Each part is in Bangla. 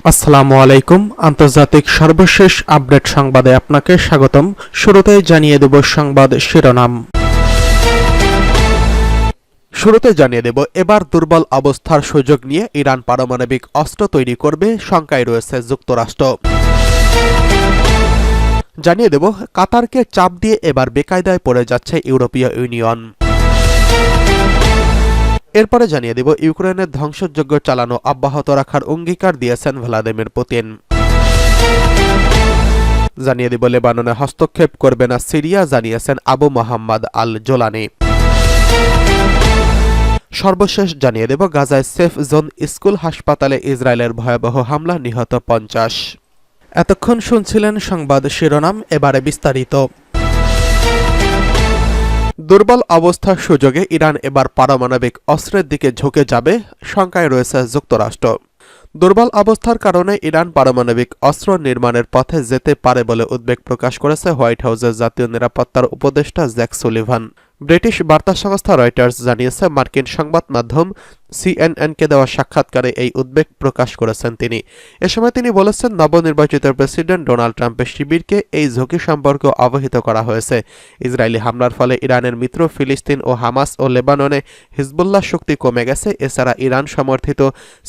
আসসালামু আলাইকুম। আন্তর্জাতিক সর্বশেষ আপডেট সংবাদে আপনাকে স্বাগতম। শুরুতেই জানিয়ে দেব সংবাদ শিরোনাম। এবার দুর্বল অবস্থার সুযোগ নিয়ে ইরান পারমাণবিক অস্ত্র তৈরি করবে, শঙ্কায় রয়েছে যুক্তরাষ্ট্র। জানিয়ে দেব কাতারকে চাপ দিয়ে এবার বেকায়দায় পড়ে যাচ্ছে ইউরোপীয় ইউনিয়ন। এরপরে জানিয়ে দেব ইউক্রেনের ধ্বংসযজ্ঞ চালানো অব্যাহত রাখার অঙ্গীকার দিয়েছেন ভ্লাদিমির পুতিন। জানিয়ে দেব লেবাননে হস্তক্ষেপ করবে না সিরিয়া, জানিয়েছেন আবু মোহাম্মদ আল জোলানি। সর্বশেষ জানিয়ে দেব গাজায় সেফ জোন স্কুল হাসপাতালে ইসরায়েলের ভয়াবহ হামলা, নিহত 50। এতক্ষণ শুনছিলেন সংবাদ শিরোনাম, এবারে বিস্তারিত। দুর্বল অবস্থার সুযোগে ইরান এবার পারমাণবিক অস্ত্রের দিকে ঝুঁকে যাবে, শঙ্কায় রয়েছে যুক্তরাষ্ট্র। দুর্বল অবস্থার কারণে ইরান পারমাণবিক অস্ত্র নির্মাণের পথে যেতে পারে বলে উদ্বেগ প্রকাশ করেছে হোয়াইট হাউসের জাতীয় নিরাপত্তার উপদেষ্টা জ্যাক সুলিভান। ব্রিটিশ বার্তা সংস্থা রয়টার্স জানিয়েছে, মার্কিন সংবাদ মাধ্যম সিএনএনকে দেওয়া সাক্ষাৎকারে এই উদ্বেগ প্রকাশ করেছেন তিনি। এ সময় তিনি বলেছেন, নবনির্বাচিত প্রেসিডেন্ট ডোনাল্ড ট্রাম্পের শিবিরকে এই ঝুঁকি সম্পর্কে অবহিত করা হয়েছে। ইসরায়েলি হামলার ফলে ইরানের মিত্র ফিলিস্তিন ও হামাস ও লেবাননে হিজবুল্লাহ শক্তি কমে গেছে। এছাড়া ইরান সমর্থিত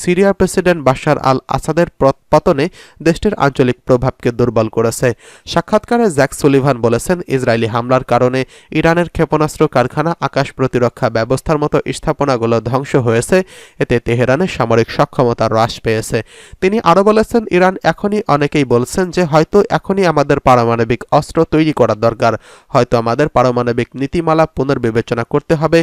সিরিয়ার প্রেসিডেন্ট বাশার আল আসাদের পতনে দেশটির আঞ্চলিক প্রভাবকে দুর্বল করেছে। সাক্ষাৎকারে জ্যাক সুলিভান বলেছেন, ইসরায়েলি হামলার কারণে ইরানের ক্ষেপণাস্ত্র কারখানা, আকাশ প্রতিরক্ষা ব্যবস্থার মতো স্থাপনাগুলো ধ্বংস হয়েছে। এতে তেহরানের সামরিক সক্ষমতা হ্রাস পেয়েছে। তিনি আরও বলেছেন, ইরান অনেকেই বলছেন যে হয়তো এখনই আমাদের পারমাণবিক অস্ত্র তৈরি করা দরকার, হয়তো আমাদের পারমাণবিক নীতিমালা পুনর্বিবেচনা করতে হবে।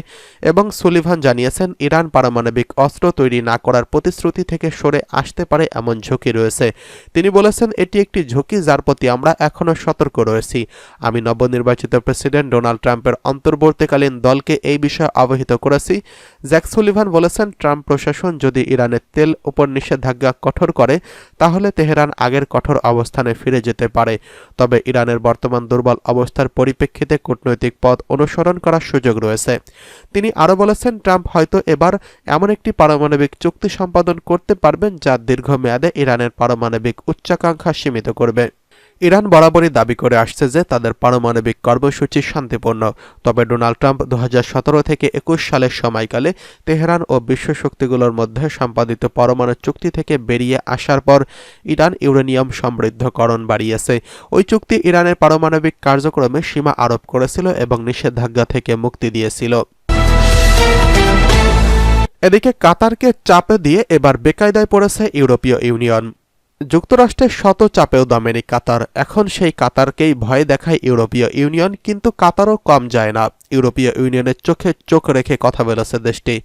এবং সুলিভান জানিয়েছেন, ইরান পারমাণবিক অস্ত্র তৈরি না করার প্রতিশ্রুতি থেকে সরে আসতে পারে এমন ঝুঁকি রয়েছে। তিনি বলেছেন, এটি একটি ঝুঁকি যার প্রতি আমরা এখনও সতর্ক রয়েছি। আমি নবনির্বাচিত প্রেসিডেন্ট ডোনাল্ড ট্রাম্পের অন্তর্বর্তীকালীন দলকে এই বিষয়ে অবহিত করেছি। জ্যাক সুলিভান বলেছেন, ট্রাম্প প্রশাসন যদি ইরানের তেল উপর নিষেধাজ্ঞা কঠোর করে তাহলে তেহরান আগের কঠোর অবস্থানে ফিরে যেতে পারে। তবে ইরানের বর্তমান দুর্বল অবস্থার পরিপ্রেক্ষিতে কূটনৈতিক পথ অনুসরণ করার সুযোগ রয়েছে। তিনি আরও বলেছেন, ট্রাম্প হয়তো এবার এমন একটি পারমাণবিক চুক্তি সম্পাদন করতে পারবেন যা দীর্ঘমেয়াদে ইরানের পারমাণবিক উচ্চাকাঙ্ক্ষা সীমিত করবে। ইরান বরাবরই দাবি করে আসছে যে তাদের পারমাণবিক কর্মসূচি শান্তিপূর্ণ। তবে ডোনাল্ড ট্রাম্প 2017 থেকে 21 সালের সময়কালে তেহরান ও বিশ্ব শক্তিগুলোর মধ্যে সম্পাদিত পরমাণু চুক্তি থেকে বেরিয়ে আসার পর ইরান ইউরেনিয়াম সমৃদ্ধকরণ বাড়িয়েছে। ওই চুক্তি ইরানের পারমাণবিক কার্যক্রমে সীমা আরোপ করেছিল এবং নিষেধাজ্ঞা থেকে মুক্তি দিয়েছিল। এদিকে কাতারকে চাপে দিয়ে এবার বেকায়দায় পড়েছে ইউরোপীয় ইউনিয়ন। যুক্তরাষ্ট্রের শত চাপেও দমেনি কাতার। এখন সেই কাতারকেই ভয় দেখায় ইউরোপীয় ইউনিয়ন, কিন্তু কাতারও কম যায় না। ইউরোপীয় ইউনিয়নের চোখে চোখ রেখে কথা বলেছে দেশটি।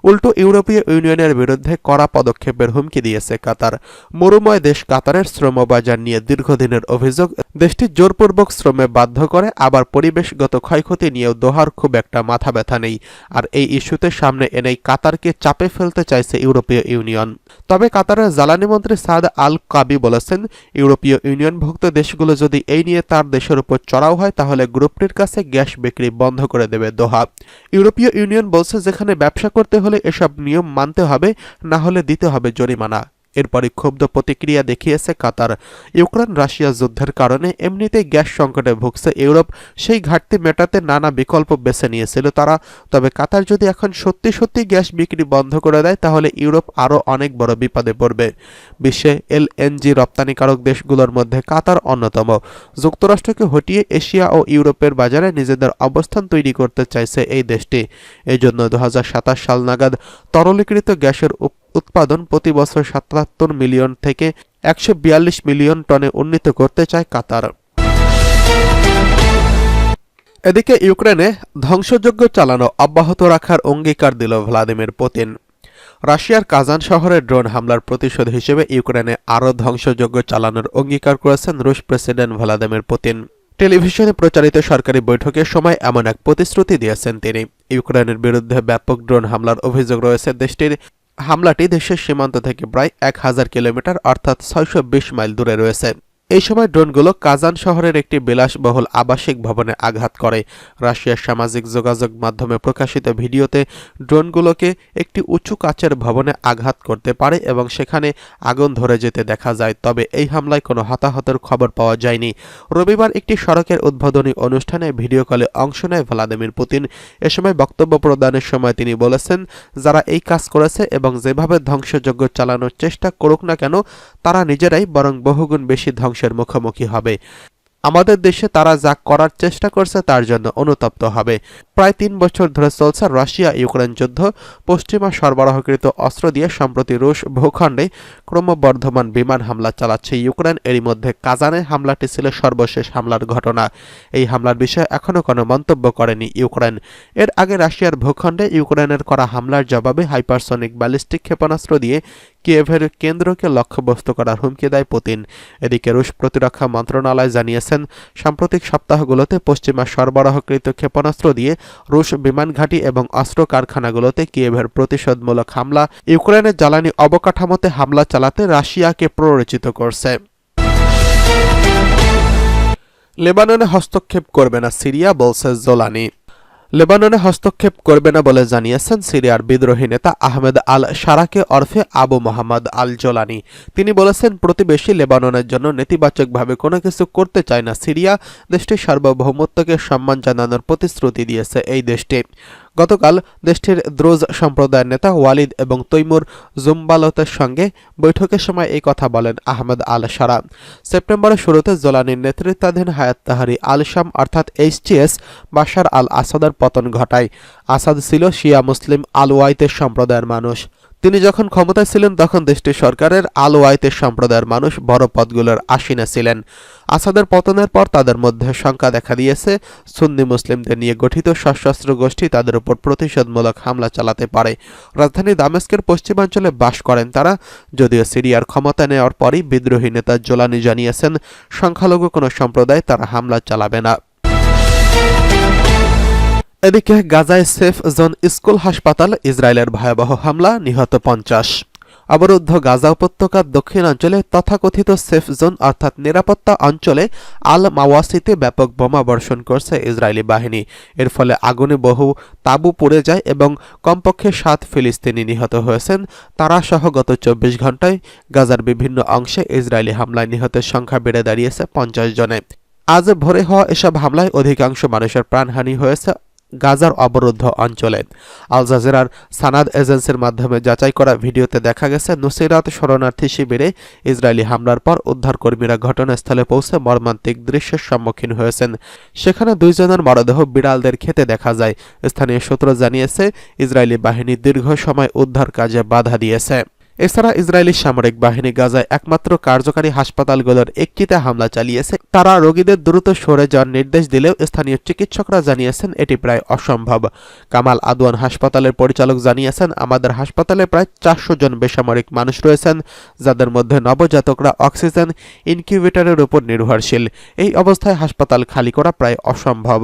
উল্টো ইউরোপীয় ইউনিয়নের বিরুদ্ধে কড়া পদক্ষেপের হুমকি দিয়েছে কাতার। মরুময় দেশ কাতারের শ্রমবাজার নিয়ে দীর্ঘদিনের অভিযোগ, দেশটি জোরপূর্বক শ্রমে বাধ্য করে, আবার পরিবেশগত ক্ষয়ক্ষতি নিয়েও দোহার খুব একটা মাথা ব্যথা নেই। আর এই ইস্যুতে সামনে এনেই কাতারকে চাপে ফেলতে চাইছে ইউরোপীয় ইউনিয়ন। তবে কাতারের জ্বালানি মন্ত্রী সাদ আল কাবি বলেছেন, ইউরোপীয় ইউনিয়নভুক্ত দেশগুলো যদি এই নিয়ে তার দেশের উপর চড়াও হয় তাহলে গ্রুপটির কাছে গ্যাস বিক্রি বন্ধ করে দেবে দোহা। ইউরোপীয় ইউনিয়ন বলছে, যেখানে ব্যবসা করতে হলে এসব নিয়ম মানতে হবে, না হলে দিতে হবে জরিমানা। এরপরই ক্ষুব্ধ প্রতিক্রিয়া দেখিয়েছে কাতার। ইউক্রেন রাশিয়া যুদ্ধের কারণে এমনিতেই গ্যাস সংকটে ভুগছে ইউরোপ। সেই ঘাটতি মেটাতে নানা বিকল্প বেছে নিয়েছিল তারা। তবে কাতার যদি এখন সত্যি সত্যি গ্যাস বিক্রি বন্ধ করে দেয় তাহলে ইউরোপ আরও অনেক বড় বিপদে পড়বে। বিশ্বে এলএনজি রপ্তানিকারক দেশগুলোর মধ্যে কাতার অন্যতম। যুক্তরাষ্ট্রকে হটিয়ে এশিয়া ও ইউরোপের বাজারে নিজেদের অবস্থান তৈরি করতে চাইছে এই দেশটি। এই জন্য 2027 সাল নাগাদ তরলীকৃত গ্যাসের উৎপাদন প্রতি বছর 77 মিলিয়ন থেকে 142 মিলিয়ন টনে উন্নীত করতে চায় কাতার। এদিকে ইউক্রেনে ধ্বংসযজ্ঞ চালানো অব্যাহত রাখার অঙ্গীকার দিল ভ্লাদিমির পুতিন। রাশিয়ার কাজান শহরে ড্রোন হামলার প্রতিশোধ হিসেবে ইউক্রেনে আরও ধ্বংসযজ্ঞ চালানোর অঙ্গীকার করেছেন রুশ প্রেসিডেন্ট ভ্লাদিমির পুতিন। টেলিভিশনে প্রচারিত সরকারি বৈঠকের সময় এমন এক প্রতিশ্রুতি দিয়েছেন তিনি। ইউক্রেনের বিরুদ্ধে ব্যাপক ড্রোন হামলার অভিযোগ রয়েছে দেশটির। হামলাটি দেশের সীমান্ত থেকে প্রায় 1000 কিলোমিটার অর্থাৎ 620 মাইল দূরে রয়েছে। এই সময় ড্রোনগুলো কাজান শহরের একটি বিলাসবহুল আবাসিক ভবনে আঘাত করে। রাশিয়ার সামাজিক যোগাযোগ মাধ্যমে প্রকাশিত ভিডিওতে ড্রোনগুলোকে একটি উঁচু কাচের ভবনে আঘাত করতে পারে এবং সেখানে আগুন ধরে যেতে দেখা যায়। তবে এই হামলায় কোনো হতাহতের খবর পাওয়া যায়নি। রবিবার একটি সড়কের উদ্বোধনী অনুষ্ঠানে ভিডিও কলে অংশ নেয় ভ্লাদিমির পুতিন। এ সময় বক্তব্য প্রদানের সময় তিনি বলেছেন, যারা এই কাজ করেছে এবং যেভাবে ধ্বংসযজ্ঞ চালানোর চেষ্টা করুক না কেন, তারা নিজেরাই বরং বহুগুণ বেশি ধ্বংসের মুখোমুখি হবে। আমাদের দেশে তারা যা করার চেষ্টা করছে তার জন্য অনুতপ্ত হবে। প্রায় ৩ বছর ধরে চলছে রাশিয়া ইউক্রেন যুদ্ধ। পশ্চিমা সরবরাহকৃত অস্ত্র দিয়ে সম্প্রতি রুশ ভূখণ্ডে ক্রমবর্ধমান বিমান হামলা চালাচ্ছে ইউক্রেন। এরই মধ্যে কাজানে হামলাটি ছিল সর্বশেষ হামলার ঘটনা। এই হামলার বিষয়ে এখনও কোনো মন্তব্য করেনি ইউক্রেন। এর আগে রাশিয়ার ভূখণ্ডে ইউক্রেনের করা হামলার জবাবে হাইপারসনিক ব্যালিস্টিক ক্ষেপণাস্ত্র দিয়ে কিয়েভের কেন্দ্রকে লক্ষ্যবস্তু করার হুমকি দেয় পুতিন। এদিকে রুশ প্রতিরক্ষা মন্ত্রণালয় জানিয়েছেন, সাম্প্রতিক সপ্তাহগুলোতে পশ্চিমা সরবরাহকৃত ক্ষেপণাস্ত্র দিয়ে রুশ বিমান ঘাঁটি এবং অস্ত্র কারখানাগুলোতে কিয়েভের প্রতিশোধমূলক হামলা ইউক্রেনের জ্বালানি অবকাঠামোতে হামলা চালাতে রাশিয়াকে প্ররোচিত করছে। লেবাননে হস্তক্ষেপ করবে না সিরিয়া, বলছে জোলানি। লেবাননে হস্তক্ষেপ করবে না বলে জানিয়েছেন সিরিয়ার বিদ্রোহী নেতা আহমেদ আল শারাকে ওরফে আবু মোহাম্মদ আল জোলানি। তিনি বলেছেন, প্রতিবেশী লেবাননের জন্য নেতিবাচকভাবে কোনো কিছু করতে চায় না সিরিয়া। দেশটির সার্বভৌমত্বকে সম্মান জানানোর প্রতিশ্রুতি দিয়েছে এই দেশটি। গতকাল দেশটির দ্রুজ সম্প্রদায়ের নেতা ওয়ালিদ এবং তৈমুর জুম্বালতের সঙ্গে বৈঠকের সময় এই কথা বলেন আহমেদ আল শারা। সেপ্টেম্বরের শুরুতে জোলানির নেতৃত্বাধীন হায়াত তাহরি আল শাম অর্থাৎ HTS বাশার আল আসাদের পতন ঘটায়। আসাদ ছিল শিয়া মুসলিম আল ওয়াইতের সম্প্রদায়ের মানুষ। তিনি যখন ক্ষমতায় ছিলেন তখন দেশটির সরকারের আল ওয়াইতের সম্প্রদায়ের মানুষ বড় পদগুলোর আসীনে ছিলেন। আসাদের পতনের পর তাদের মধ্যে শঙ্কা দেখা দিয়েছে, সুন্নি মুসলিমদের নিয়ে গঠিত সশস্ত্র গোষ্ঠী তাদের উপর প্রতিশোধমূলক হামলা চালাতে পারে। রাজধানী দামেস্কের পশ্চিমাঞ্চলে বাস করেন তারা। যদিও সিরিয়ার ক্ষমতা নেওয়ার পরই বিদ্রোহী নেতা জোলানি জানিয়েছেন, সংখ্যালঘু কোনো সম্প্রদায় তারা হামলা চালাবে না। এদিকে গাজায় সেফ জোন স্কুল হাসপাতাল, ইসরায়েলের ভয়াবহ হামলা, নিহত 50। অবরুদ্ধ গাজা উপত্যকার দক্ষিণাঞ্চলে তথাকথিত সেফ জোন অর্থাৎ নিরাপত্তা অঞ্চলে আল মাওয়াসিতে ব্যাপক বোমা বর্ষণ করছে ইসরায়েলি বাহিনী। এর ফলে আগুনে বহু তাঁবু পুড়ে যায় এবং কমপক্ষে 7 ফিলিস্তিনি নিহত হয়েছেন। তারা সহ গত 24 ঘণ্টায় গাজার বিভিন্ন অংশে ইসরায়েলি হামলায় নিহতের সংখ্যা বেড়ে দাঁড়িয়েছে 50 জনে। আজ ভোরে হওয়া এসব হামলায় অধিকাংশ মানুষের প্রাণহানি হয়েছে গাজার অবরুদ্ধ অঞ্চলে। আল জাজিরার সানাদ এজেন্সির মাধ্যমে যাচাই করা ভিডিওতে দেখা গেছে, নুসিরাত শরণার্থী শিবিরে ইসরায়েলি হামলার পর উদ্ধারকর্মীরা ঘটনাস্থলে পৌঁছে মর্মান্তিক দৃশ্যের সম্মুখীন হয়েছেন। সেখানে 2 জনের মরদেহ বিড়ালদের খেতে দেখা যায়। স্থানীয় সূত্র জানিয়েছে, ইসরায়েলি বাহিনী দীর্ঘ সময় উদ্ধার কাজে বাধা দিয়েছে। এছাড়া ইসরায়েলি সামরিক বাহিনী গাজায় একমাত্র কার্যকারী হাসপাতালগুলোর একটিতে হামলা চালিয়েছে। তারা রোগীদের দ্রুত সরে যাওয়ার নির্দেশ দিলেও স্থানীয় চিকিৎসকরা জানিয়েছেন এটি প্রায় অসম্ভব। কামাল আদওয়ান হাসপাতালের পরিচালক জানিয়েছেন, আমাদের হাসপাতালে প্রায় 400 জন বেসামরিক মানুষ রয়েছেন, যাদের মধ্যে নবজাতকরা অক্সিজেন ইনকিউবেটরের উপর নির্ভরশীল। এই অবস্থায় হাসপাতাল খালি করা প্রায় অসম্ভব।